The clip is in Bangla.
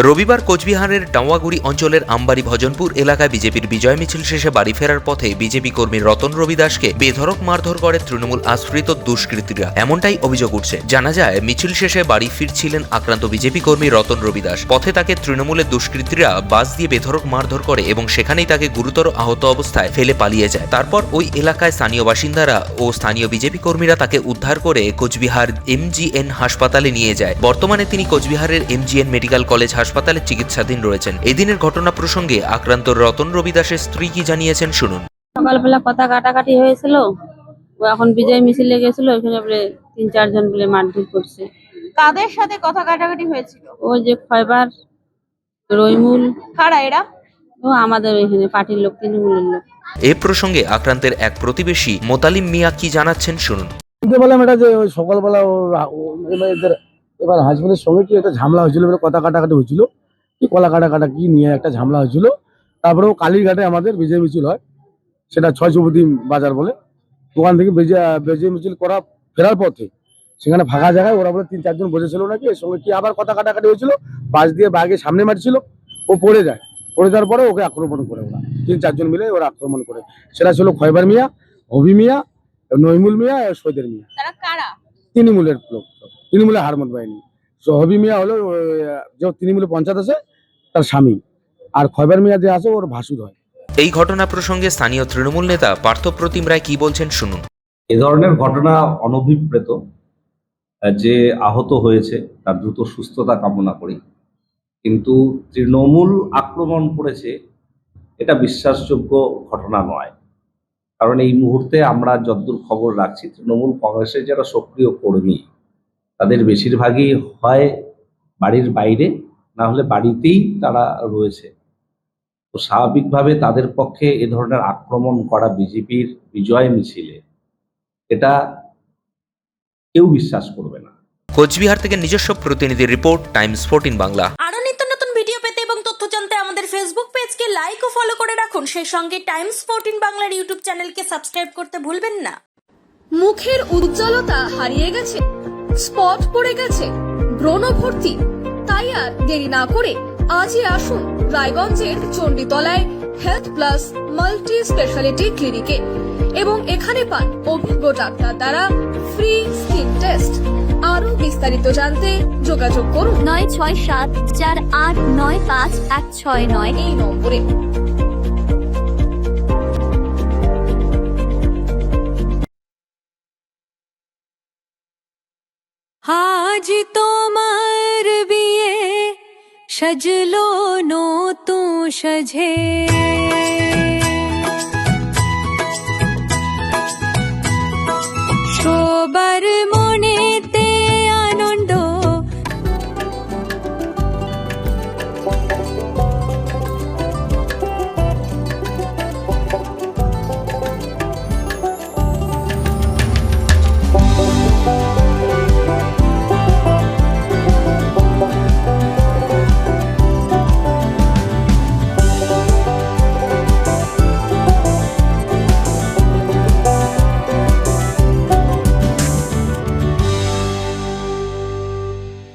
রবিবার কোচবিহারের টাওয়াগুড়ি অঞ্চলের আমবাড়ি ভজনপুর এলাকায় বিজেপির বিজয় মিছিল শেষে বাড়ি ফেরার পথে বিজেপি কর্মী রতন রবি দাসকে বেধড়ক মারধর করে তৃণমূল আশ্রিত দুষ্কৃতীরা, এমনটাই অভিযোগ উঠছে। জানা যায়, মিছিল শেষে বাড়ি ফিরছিলেন আক্রান্ত বিজেপি কর্মী রতন রবি দাস। পথে তাকে তৃণমূলের দুষ্কৃতীরা বাস দিয়ে বেধড়ক মারধর করে এবং সেখানেই তাকে গুরুতর আহত অবস্থায় ফেলে পালিয়ে যায়। তারপর ওই এলাকায় স্থানীয় বাসিন্দারা ও স্থানীয় বিজেপি কর্মীরা তাকে উদ্ধার করে কোচবিহার MGN হাসপাতালে নিয়ে যায়। বর্তমানে তিনি কোচবিহারের MGN মেডিকেল কলেজ হাসপাতালে চিকিৎসাধীন রয়েছেন। এদিনের ঘটনা প্রসঙ্গে আক্রান্ত রতন রবি দাসের স্ত্রী কি জানিয়েছেন শুনুন। সকালবেলা কথা কাটাকাটি হয়েছিল, ও এখন বিজয় মিছিলে গেছিল, ওখানে বলে 3-4 জন বলে মারধর করছে। কাদের সাথে কথা কাটাকাটি হয়েছিল? ওই যে খয়বার, রইমুল। কারা এরা? ও আমাদের ওইখানে পার্টির লোক, তৃণমূলের লোক। এ প্রসঙ্গে আক্রান্তের এক প্রতিবেশী মোতালিম মিয়া কি জানাচ্ছেন শুনুন। বললাম এটা যে ওই সকালবেলা এবার হাজবেন্ডের সঙ্গে কি একটা ঝামেলা হয়েছিল, কথা কাটাকাটি হয়েছিল, কি কলা কাটা কি নিয়ে একটা ঝামেলা হয়েছিল। তারপরে ও কালীঘাটে আমাদের বিজয় মিছিল হয়, সেটা 6 চৌপতি বাজার বলে, ওখান থেকে বিজয় মিছিল করা ফেরার পথে সেখানে ফাঁকা জায়গায় ওরা বলে 3-4 জন বসেছিল নাকি, এর সঙ্গে কি আবার কথা কাটাকাটি হয়েছিল। বাস দিয়ে বাঘে সামনে মারছিল, ও পড়ে যায়। পড়ে যাওয়ার পরে ওকে আক্রমণ করে, ওরা 3-4 জন মিলে ওরা আক্রমণ করে। সেটা ছিল খয়বার মিয়া, হবি মিয়া, নইমুল মিয়া আর সৈদের মিয়া। তারা কারা? তৃণমূলের লোক, তৃণমূলের হারমত বাহিনী। হবি মিয়া হলো যে তৃণমূলের পঞ্চায়েত আছে তার স্বামী, আর খয়বার মিয়া যে আছে ওর ভাসুর হয়। এই ঘটনা প্রসঙ্গে স্থানীয় তৃণমূল নেতা পার্থপ্রতিম রায় কি বলছেন শুনুন। এ ধরনের ঘটনা অনভিপ্রেত। যে আহত হয়েছে তার দ্রুত সুস্থতা কামনা করি, কিন্তু তৃণমূল আক্রমণ করেছে এটা বিশ্বাসযোগ্য ঘটনা নয়। কারণ এই মুহূর্তে আমরা যতদূর খবর রাখছি, তৃণমূল কংগ্রেসের যারা সক্রিয় কর্মী তাদের বেশিরভাগই হয় বাড়ির বাইরে, না হলে বাড়িতেই তারা রয়েছে। তো স্বাভাবিকভাবে তাদের পক্ষে এ ধরনের আক্রমণ করা বিজেপির বিজয় মিছিলে এটা কেউ বিশ্বাস করবে না। কোচবিহার থেকে নিজস্ব প্রতিনিধির রিপোর্ট, টাইমস 14 বাংলা। আরো নিত্য নতুন ভিডিও পেতে এবং তথ্য জানতে আমাদের ফেসবুক পেজকে লাইক ও ফলো করে রাখুন। সেই সঙ্গে টাইমস 14 বাংলার ইউটিউব চ্যানেলকে সাবস্ক্রাইব করতে ভুলবেন না। মুখের উজ্জ্বলতা হারিয়ে গেছে, স্পট পড়ে গেছে, ব্রণ ভর্তি, তাই আর দেরি না করে আজই আসুন রায়গঞ্জের চণ্ডীতলায় হেলথ প্লাস মাল্টি স্পেশালিটি ক্লিনিকে এবং এখানে পান অভিজ্ঞ ডাক্তার দ্বারা ফ্রি স্কিন টেস্ট। আরো বিস্তারিত জানতে যোগাযোগ করুন 9674895169 এই নম্বরে। আজ তোমার বিয়ে সাজলো নতুন সাজে।